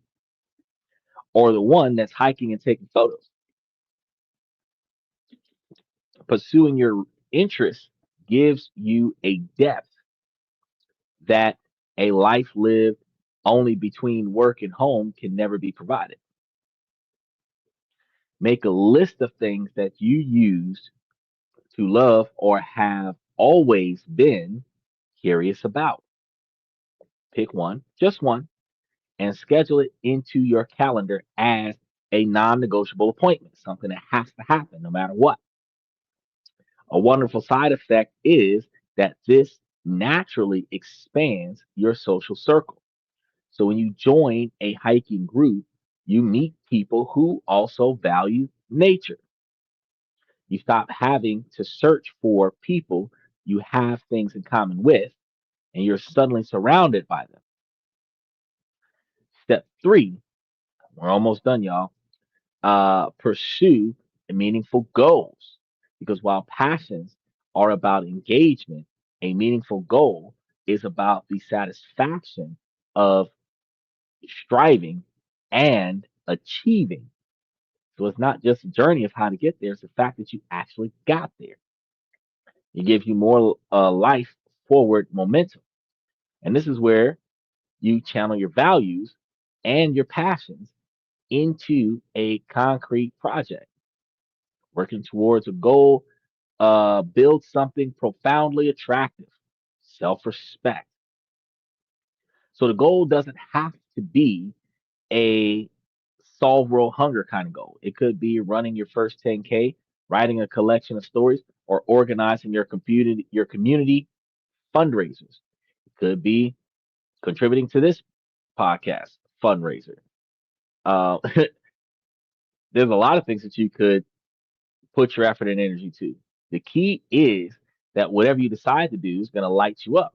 or the one that's hiking and taking photos? Pursuing your interests gives you a depth that a life lived only between work and home can never be provided. Make a list of things that you used to love or have always been curious about. Pick one, just one, and schedule it into your calendar as a non negotiable appointment, something that has to happen no matter what. A wonderful side effect is that this naturally expands your social circle. So when you join a hiking group, you meet people who also value nature. You stop having to search for people you have things in common with, and you're suddenly surrounded by them. Step 3, we're almost done, y'all. Pursue meaningful goals. Because while passions are about engagement, a meaningful goal is about the satisfaction of striving and achieving. So it's not just a journey of how to get there, it's the fact that you actually got there. It gives you more life forward momentum. And this is where you channel your values and your passions into a concrete project. Working towards a goal, build something profoundly attractive, self respect. So the goal doesn't have to be a solve world hunger kind of goal. It could be running your first 10K, writing a collection of stories, or organizing your community fundraisers. It could be contributing to this podcast fundraiser. Uh, there's a lot of things that you could put your effort and energy to. The key is that whatever you decide to do is going to light you up.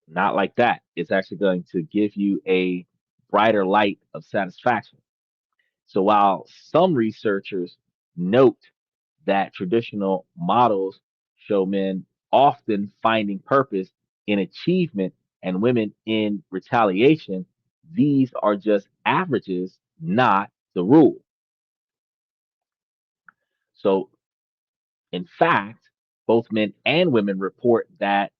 Not like that. It's actually going to give you a brighter light of satisfaction. So while some researchers note that traditional models show men often finding purpose in achievement and women in retaliation, these are just averages, not the rule. So, in fact, both men and women report that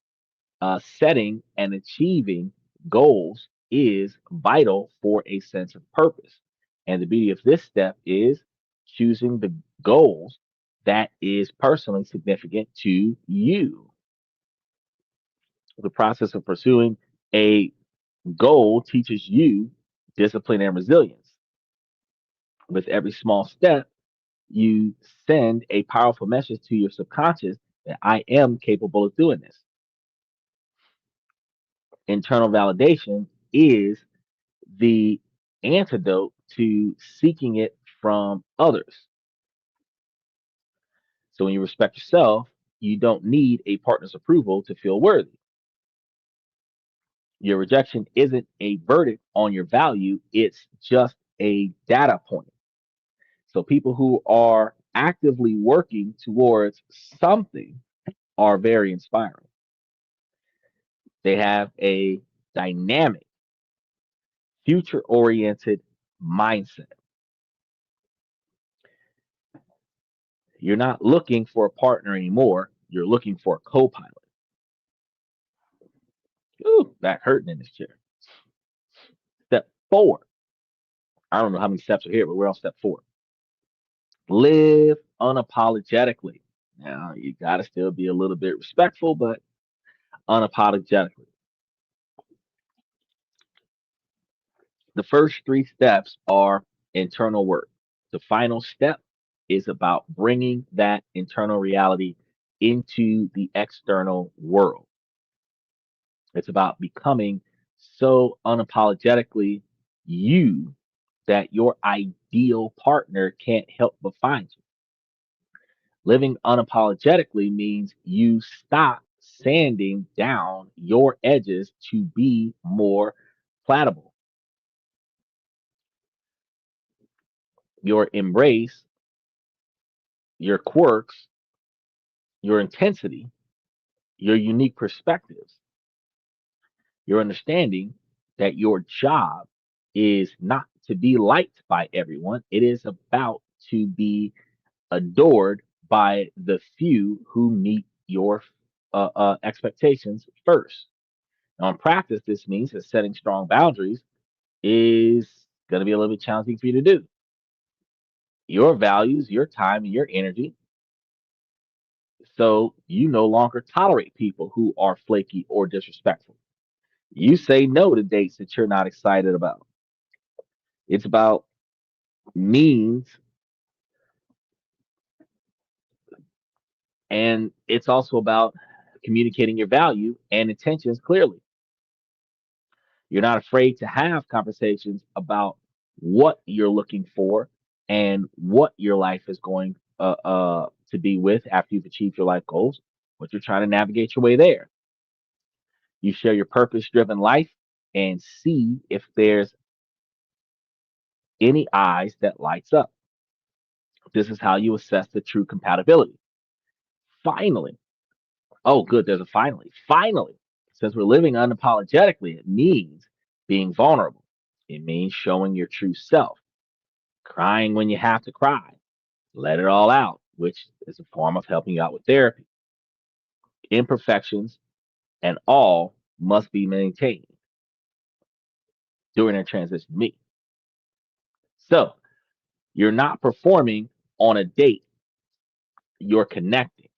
setting and achieving goals is vital for a sense of purpose. And the beauty of this step is choosing the goals that is personally significant to you. The process of pursuing a goal teaches you discipline and resilience. With every small step, you send a powerful message to your subconscious that I am capable of doing this. Internal validation is the antidote to seeking it from others. So when you respect yourself, you don't need a partner's approval to feel worthy. Your rejection isn't a verdict on your value, it's just a data point. So people who are actively working towards something are very inspiring. They have a dynamic, future oriented mindset. You're not looking for a partner anymore. You're looking for a co pilot. Ooh, back hurting in this chair. Step four. I don't know how many steps are here, but we're on step four. Live unapologetically. Now, you got to still be a little bit respectful, but unapologetically. The first three steps are internal work. The final step is about bringing that internal reality into the external world. It's about becoming so unapologetically you that your ideal partner can't help but find you. Living unapologetically means you stop sanding down your edges to be more palatable. Your embrace, your quirks, your intensity, your unique perspectives, your understanding that your job is not to be liked by everyone. It is about to be adored by the few who meet your expectations first. Now, in practice, this means that setting strong boundaries is going to be a little bit challenging for you to do. Your values, your time, and your energy. So you no longer tolerate people who are flaky or disrespectful. You say no to dates that you're not excited about. It's about means, and it's also about communicating your value and intentions clearly. You're not afraid to have conversations about what you're looking for and what your life is going to be with after you've achieved your life goals, what you're trying to navigate your way there. You share your purpose driven life and see if there's any eyes that lights up. This is how you assess the true compatibility. Finally, oh, good, there's a finally. Finally, since we're living unapologetically, it means being vulnerable. It means showing your true self. crying when you have to cry, let it all out, which is a form of helping you out with therapy. Imperfections and all must be maintained during a transition to me. So you're not performing on a date, you're connecting.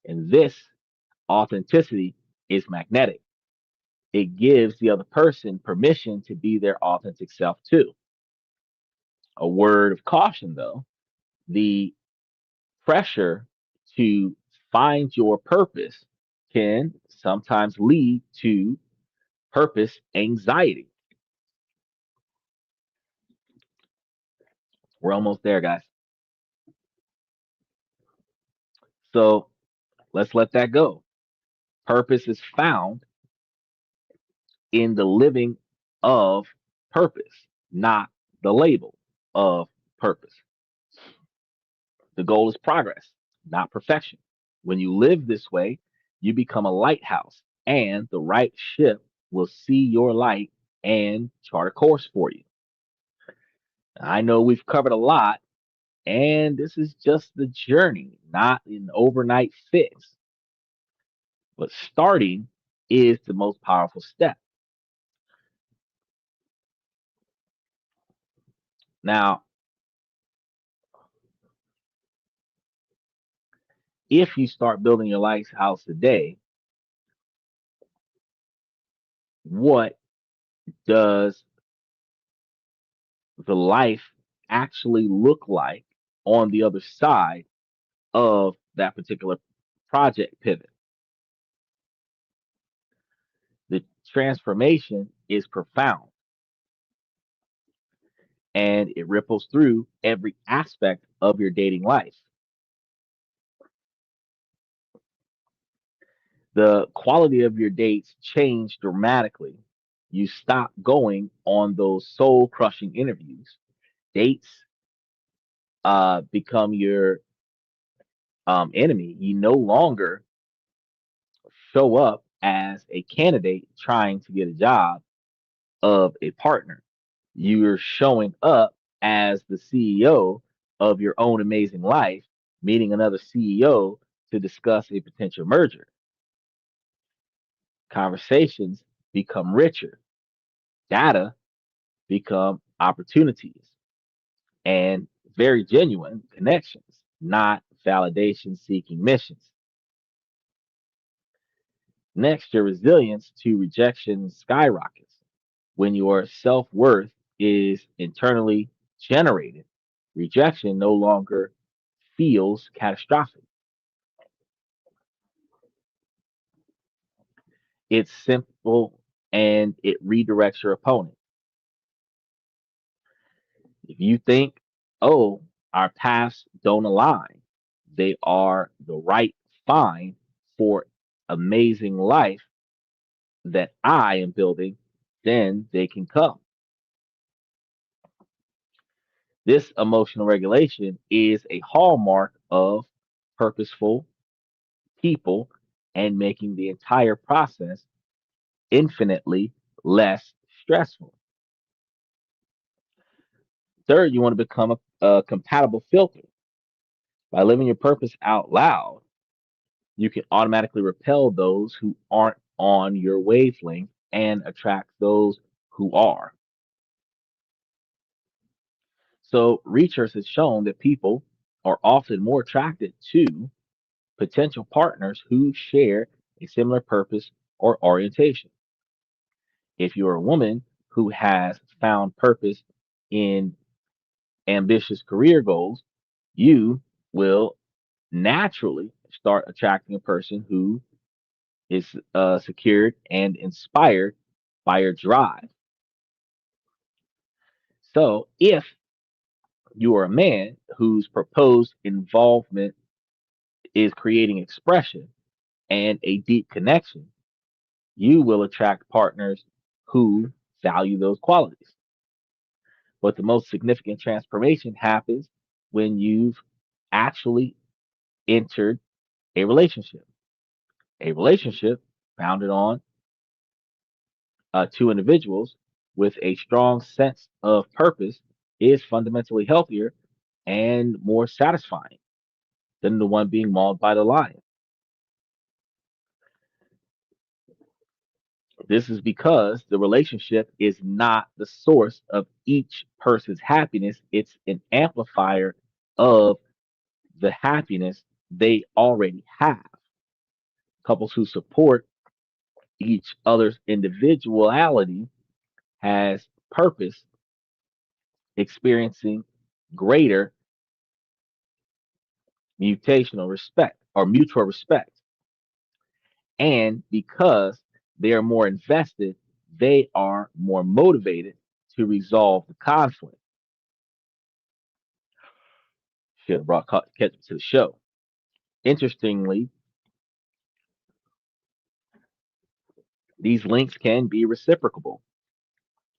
And this authenticity is magnetic. It gives the other person permission to be their authentic self too. A word of caution though, the pressure to find your purpose can sometimes lead to purpose anxiety. We're almost there, guys. So let's let that go. Purpose is found in the living of purpose, not the label of purpose. The goal is progress, not perfection. When you live this way, you become a lighthouse, and the right ship will see your light and chart a course for you. I know we've covered a lot, and this is just the journey, not an overnight fix. But starting is the most powerful step. Now, if you start building your lighthouse today, what does the life actually look like on the other side of that particular project pivot? The transformation is profound and it ripples through every aspect of your dating life. The quality of your dates change dramatically. You stop going on those soul crushing interviews. Dates become your enemy. You no longer show up as a candidate trying to get a job of a partner. You're showing up as the CEO of your own amazing life, meeting another CEO to discuss a potential merger. Conversations become richer, data become opportunities, and very genuine connections, not validation seeking missions. Next, your resilience to rejection skyrockets. When your self worth is internally generated, rejection no longer feels catastrophic. It's simple and it redirects your opponent. If you think, oh, our paths don't align, they are the right find for amazing life that I am building, then they can come. This emotional regulation is a hallmark of purposeful people and making the entire process infinitely less stressful. Third, you want to become a compatible filter. By living your purpose out loud, you can automatically repel those who aren't on your wavelength and attract those who are. So, research has shown that people are often more attracted to potential partners who share a similar purpose or orientation. If you're a woman who has found purpose in ambitious career goals, you will naturally start attracting a person who is secured and inspired by your drive. So, if you are a man whose proposed involvement is creating expression and a deep connection, you will attract partners who value those qualities. But the most significant transformation happens when you've actually entered a relationship. A relationship founded on two individuals with a strong sense of purpose is fundamentally healthier and more satisfying than the one being mauled by the lion. This is because the relationship is not the source of each person's happiness, it's an amplifier of the happiness they already have. Couples who support each other's individuality has purpose, experiencing greater mutational respect or mutual respect. And because they are more invested, they are more motivated to resolve the conflict. Should have brought Ketchup to the show. Interestingly, these links can be reciprocable.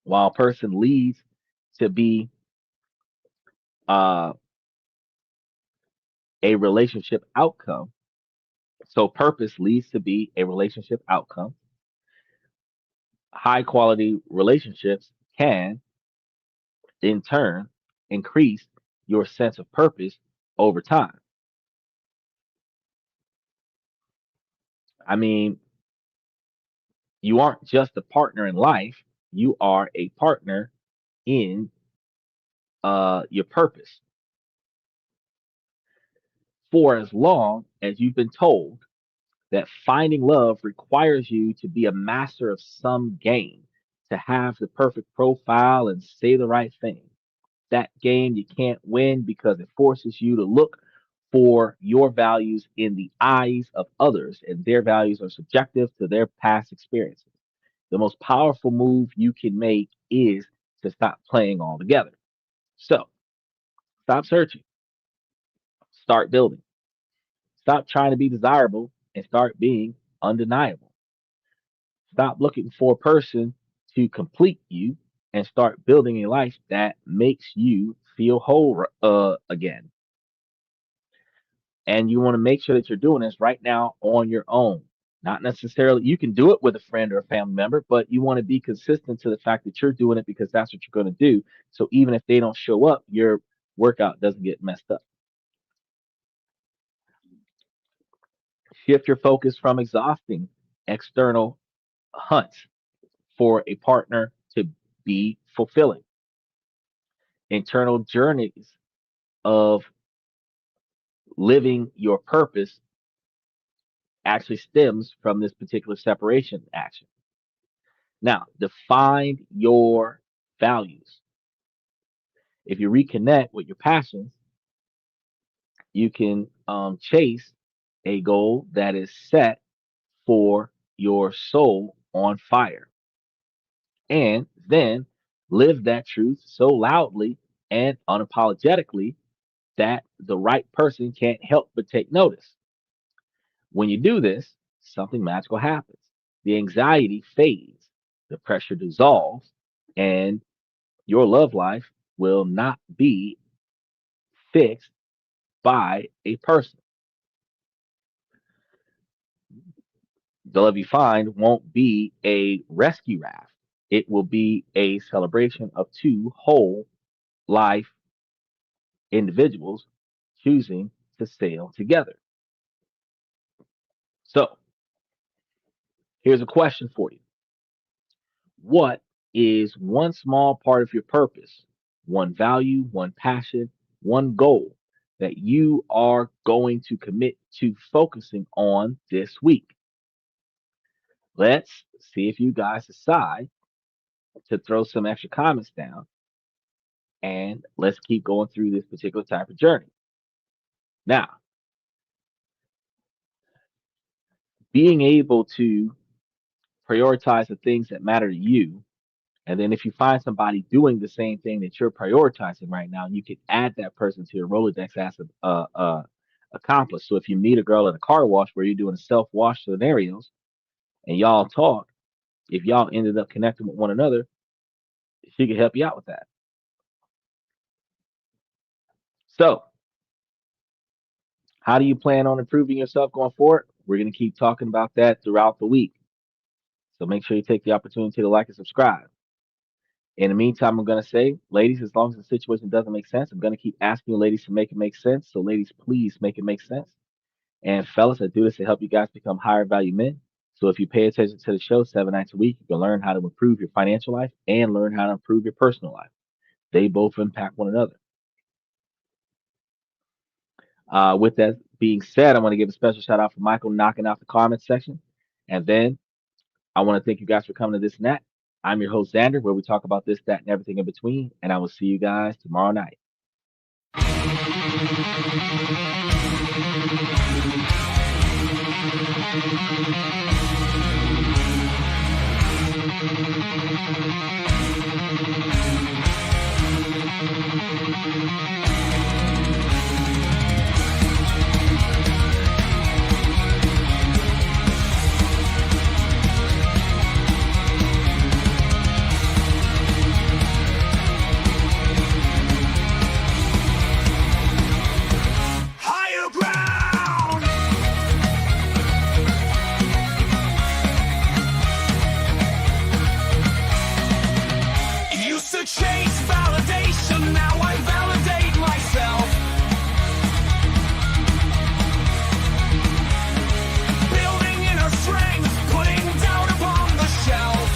While a person leads to be uh, a relationship outcome, so purpose leads to be a relationship outcome. High quality relationships can, in turn, increase your sense of purpose over time. I mean, you aren't just a partner in life, you are a partner in your purpose. For as long as you've been told that finding love requires you to be a master of some game, to have the perfect profile and say the right thing. That game you can't win because it forces you to look for your values in the eyes of others, and their values are subjective to their past experiences. The most powerful move you can make is to stop playing altogether. So, stop searching, start building. Stop trying to be desirable and start being undeniable. Stop looking for a person to complete you and start building a life that makes you feel whole again. And you want to make sure that you're doing this right now on your own. Not necessarily, you can do it with a friend or a family member, but you want to be consistent to the fact that you're doing it because that's what you're going to do. So even if they don't show up, your workout doesn't get messed up. Shift your focus from exhausting external hunts for a partner to be fulfilling. Internal journeys of living your purpose actually stems from this particular separation action. Now, define your values. If you reconnect with your passions, you can chase a goal that is set for your soul on fire. And then live that truth so loudly and unapologetically that the right person can't help but take notice. When you do this, something magical happens. The anxiety fades, the pressure dissolves, and your love life will not be fixed by a person. The love you find won't be a rescue raft. It will be a celebration of two whole life individuals choosing to sail together. So, here's a question for you. What is one small part of your purpose, one value, one passion, one goal that you are going to commit to focusing on this week? Let's see if you guys decide to throw some extra comments down and let's keep going through this particular type of journey. Now, being able to prioritize the things that matter to you. And then if you find somebody doing the same thing that you're prioritizing right now, you can add that person to your Rolodex as a accomplice. So if you meet a girl at a car wash where you're doing self wash scenarios and y'all talk, if y'all ended up connecting with one another, she can help you out with that. So, how do you plan on improving yourself going forward? We're going to keep talking about that throughout the week. So make sure you take the opportunity to like and subscribe. In the meantime, I'm going to say, ladies, as long as the situation doesn't make sense, I'm going to keep asking you ladies to make it make sense. So, ladies, please make it make sense. And fellas, I do this to help you guys become higher value men. So if you pay attention to the show 7 nights a week, you can learn how to improve your financial life and learn how to improve your personal life. They both impact one another. With that being said, I want to give a special shout out for Michael knocking out the comments section. And then I want to thank you guys for coming to this and that. I'm your host, Xander, where we talk about this, that, and everything in between. And I will see you guys tomorrow night. Chase validation, now I validate myself. Building inner strength, putting doubt upon the shelf.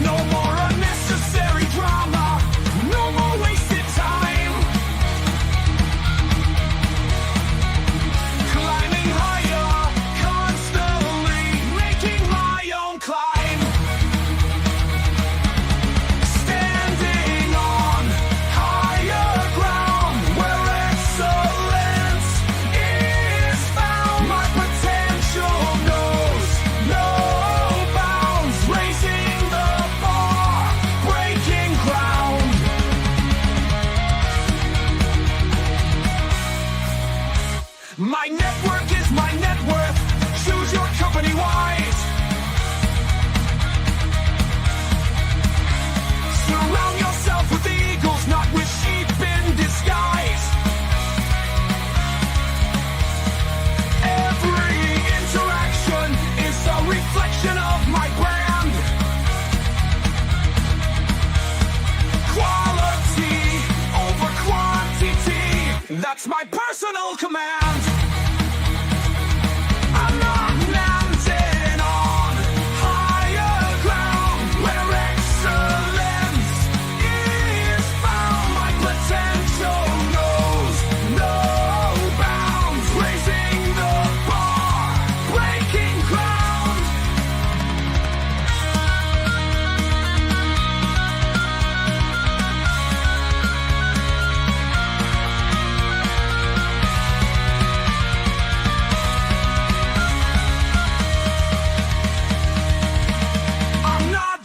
No more unnecessary drama, no more wasted time. Climbing higher, constantly making my own climb. My network is my net worth. Choose your company wise. Surround yourself with eagles, not with sheep in disguise. Every interaction is a reflection of my brand. Quality over quantity, that's my personal command. I'm not landing on higher ground where excellence is found. My potential knows no bounds, raising the bar, breaking ground.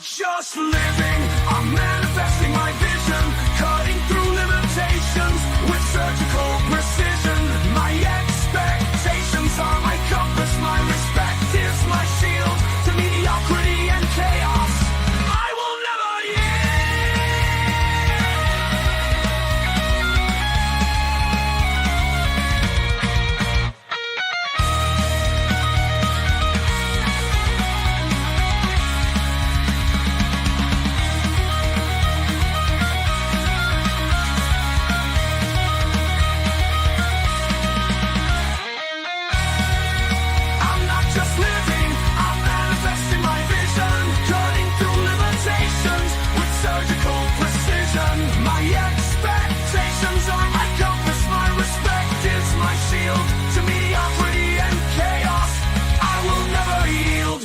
Just living, I'm manifesting my vision, cutting through limitations with surgical precision. My expectations are my compass, my respect is my shield to mediocrity and chaos. I will never yield.